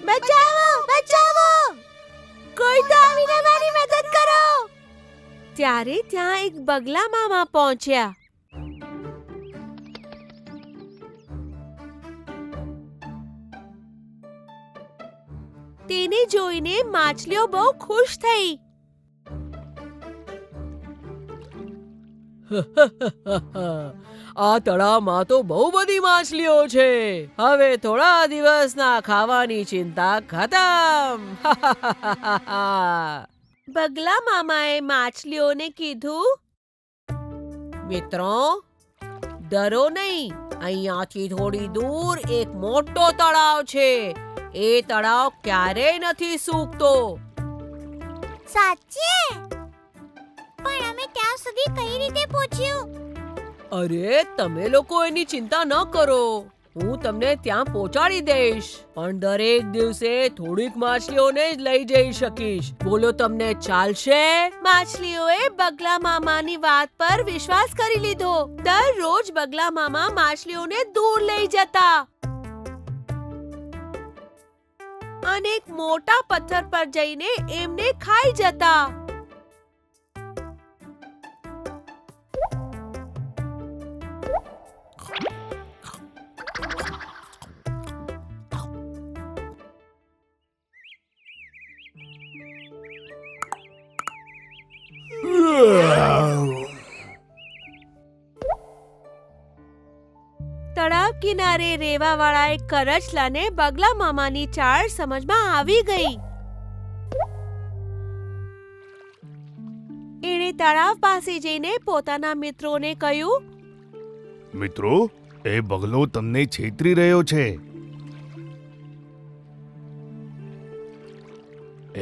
બચાવો બચાવો, કોઈ તો આવીને મારી મદદ કરો. ત્યારે ત્યાં એક બગલા મામા પહોંચ્યા. તેને જોઈને માછલીઓ બહુ ખુશ થઈ. આ તળાવમાં તો બહુ બધી માછલીઓ છે. હવે થોડા દિવસના ખાવાની ચિંતા ખતમ. બગલા મામાએ માછલીઓને કીધું, મિત્રો, ડરો નહીં. અહીંયાથી થોડી દૂર એક મોટો તળાવ છે. એ તળાવ ક્યારેય નથી સૂકતો. સાચે? પણ અમે ત્યાં સુધી કઈ રીતે પહોંચ્યું? અરે, તમે લોકો એની ચિંતા ન કરો. હું તમને ત્યાં પહોંચાડી દઈશ. પણ દરેક દિવસે થોડીક માછલીઓને જ લઈ જઈ શકીશ. બોલો, તમને ચાલશે? માછલીઓએ બગલા મામાની વાત પર વિશ્વાસ કરી લીધો. દરરોજ બગલા મામા માછલીઓને દૂર લઈ જતા અને એક મોટા પથ્થર પર જઈને એમને ખાઈ જતા. તળાવ કિનારે રેવાવાળા એક કરચલાને બગલા મામાની ચાળ સમજમાં આવી ગઈ. એણે તળાવ પાસે જઈને પોતાના મિત્રોને કહ્યું, મિત્રો, એ બગલો તમને છેતરી રહ્યો છે.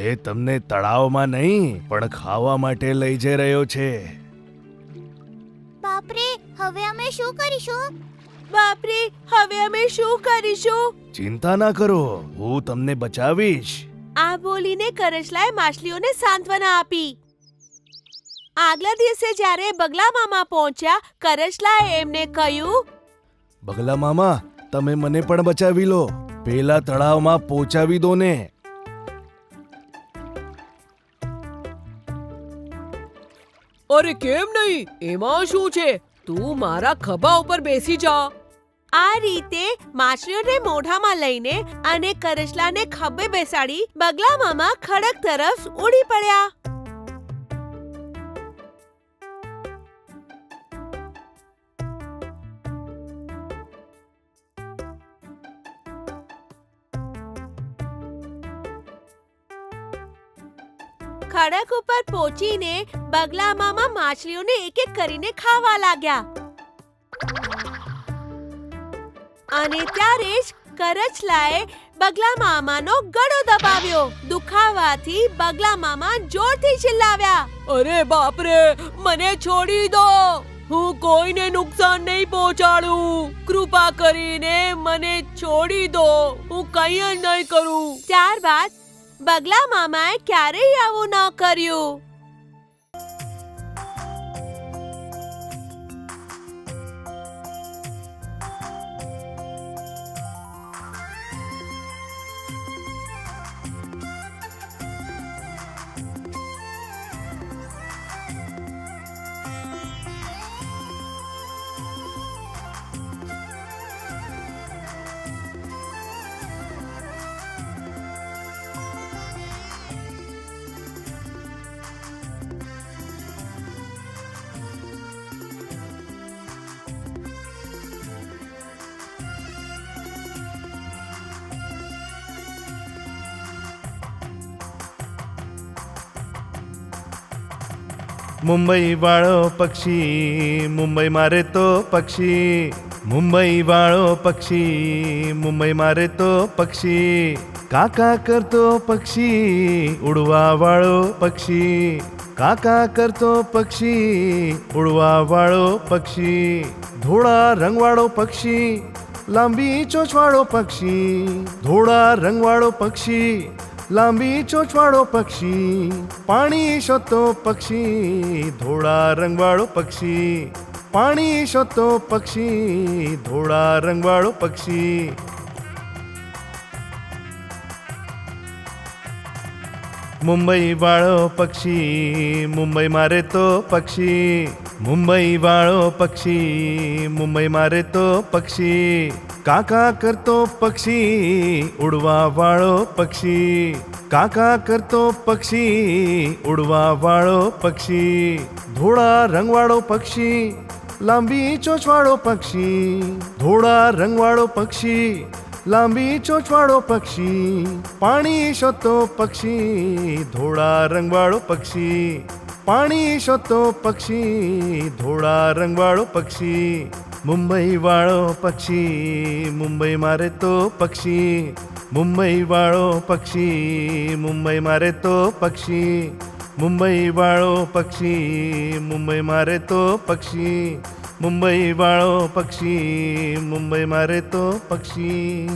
એ તમને તળાવમાં નહીં પણ ખાવા માટે લઈ જઈ રહ્યો છે. બાપરે, હવે અમે શું કરીશું? બાપરે, હવે અમે શું કરીશું? ચિંતા ના કરો, હું તમને બચાવીશ. આ બોલીને કરચલાએ માછલીઓને સાંત્વના આપી. આગલા દિવસે જ્યારે બગલા મામા પહોંચ્યા, કરચલાએ એમને કહ્યું, બગલા મામા, તમે મને પણ બચાવી લો. પેલા તળાવમાં પહોંચાવી દો ને. અરે કેમ નહીં? એમાં શું છે? તું મારા ખભા ઉપર બેસી જા. આ રીતે માછલીઓને મોઢામાં લઈને અને કરચલાને ખભે બેસાડી બગલા મામા ખડક તરફ ઉડી પડ્યા. ખડક ઉપર પહોંચીને બગલા મામા માછલીઓને એક એક કરીને ખાવા લાગ્યા. અને ત્યારે જ કરચલાએ બગલા મામાનો ગળો દબાવ્યો. દુખાવાથી બગલા મામા જોરથી ચિલ્લાવ્યા, અરે બાપરે, મને છોડી દો. હું કોઈને નુકસાન નહીં પહોંચાડું. કૃપા કરીને મને છોડી દો. હું કંઈ જ નહીં કરું. ત્યારબાદ બગલા મામાએ ક્યારેય આવું ન કર્યું. મુંબઈ વાળો પક્ષી મુંબઈ મારે તો પક્ષી, મુંબઈ વાળો પક્ષી મુંબઈ મારે તો પક્ષી, કાકા કરતો પક્ષી ઉડવા વાળો પક્ષી, કાકા કરતો પક્ષી ઉડવા વાળો પક્ષી, ધોળા રંગવાળો પક્ષી લાંબી ચોંચવાળો પક્ષી, ધોળા રંગવાળો પક્ષી લાંબી ચોંચવાળો પક્ષી, પાણી શોધતો પક્ષી ધોળા રંગવાળો પક્ષી, પાણી શોધતો પક્ષી ધોળા રંગવાળો પક્ષી. મુંબઈ વાળો પક્ષી મુંબઈમાં રહેતો પક્ષી મુંબઈ વાળો પક્ષી મુંબઈમાં રહેતો પક્ષી કાકા કરતો પક્ષી ઉડવા વાળો પક્ષી કાકા કરતો પક્ષી ઉડવા વાળો પક્ષી ધોળા રંગવાળો પક્ષી લાંબી ચોંચવાળો પક્ષી ધોળા રંગવાળો પક્ષી લાંબી ચોંચવાળો પક્ષી પાણી શોધતો પક્ષી ધોળા રંગવાળો પક્ષી પાણી શોધતો પક્ષી ધોળા રંગવાળો પક્ષી મુંબઈ વાળો પક્ષી મુંબઈમાં રહેતો પક્ષી મુંબઈ વાળો પક્ષી મુંબઈમાં રહેતો પક્ષી મુંબઈ વાળો પક્ષી મુંબઈમાં રહેતો પક્ષી મુંબઈ વાળો પક્ષી મુંબઈમાં રહેતો પક્ષી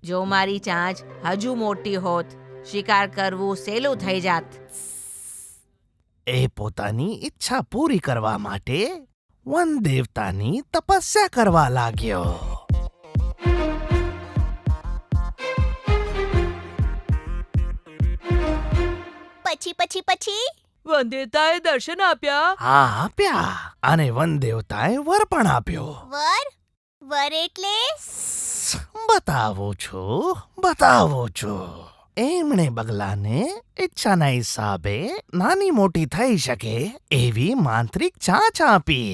જો મારી ચાંચ હજુ મોટી હોત, શિકાર કરવું સહેલું થઈ જાત. એ પોતાની ઈચ્છા પૂરી કરવા માટે વન દેવતાની તપસ્યા કરવા લાગ્યો. પછી વંદેતાએ દર્શન આપ્યા. હા આપ્યા, અને વન દેવતાએ વર પણ આપ્યો. વર એટલે બતાવું છું. એમણે બગલાને ઈચ્છાના હિસાબે નાની મોટી થઈ શકે એવી માંત્રિક ચાંચ આપી.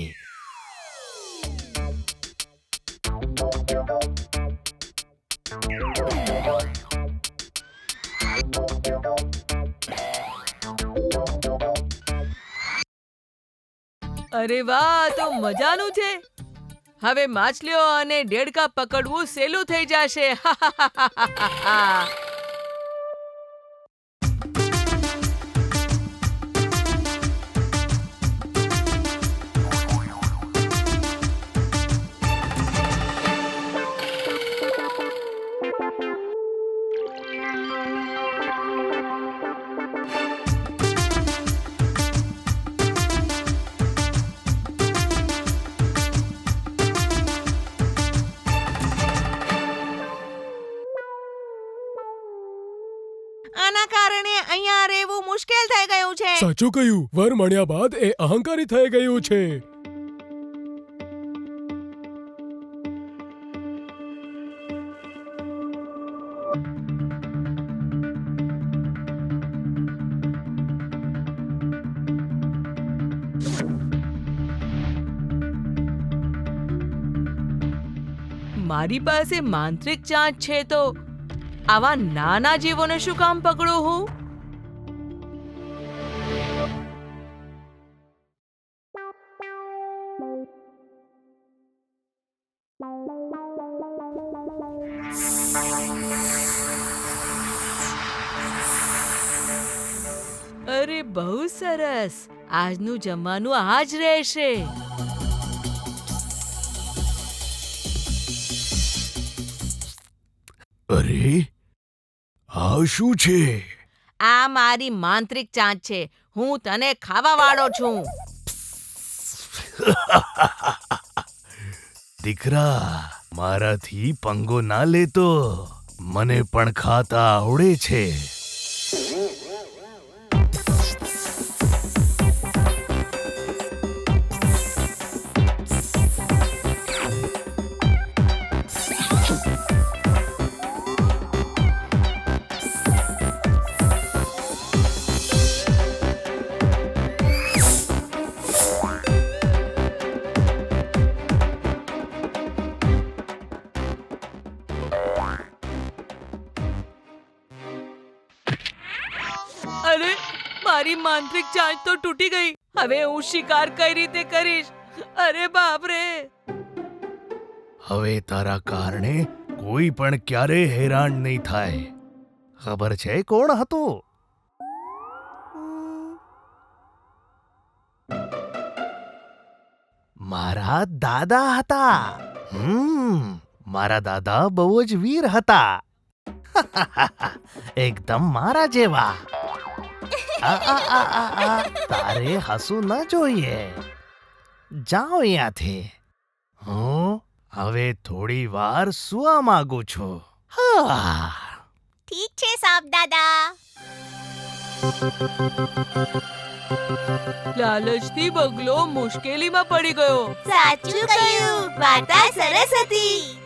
અરે વાહ, તો મજાનું છે. હવે માછલીઓ અને દેડકા પકડવું સહેલું થઈ જશે. આના કારણે અહીંયા રહેવું મુશ્કેલ થઈ ગયું છે. સાચું કહ્યું. વર મળ્યા બાદ એ અહંકારી થઈ ગયું છે. મારી પાસે માંત્રિક ચાંચ છે તો આવા નાના જીવોને શું કામ પકડું હું? અરે બહુ સરસ. આજનું જમવાનું આ જ રહેશે. અરે આ શું છે? આ મારી માંત્રિક ચાંચ છે. હું તને ખાવા વાળો છું. દીકરા, મારાથી પંગો ના લેતો. મને પણ ખાતા આવડે છે. અરે મારી માંત્રિક ચાંચ તો તૂટી ગઈ. હવે હું શિકાર કઈ રીતે કરીશ? અરે બાપ રે! હવે તારા કારણે કોઈ પણ ક્યારે હેરાન નહીં થાય. ખબર છે કોણ હતું? મારા દાદા હતા. મારા દાદા બહુ જ વીર હતા. એકદમ મારા જેવા. તારે હસવું ન જોઈએ. જાઓ અહીંયાથી. હું હવે થોડી વાર સુવા માંગુ છું. ઠીક છે સાપ દાદા. લાલચથી બગલો મુશ્કેલીમાં પડી ગયો. સાચું કહ્યું, વાર્તા સરસ હતી.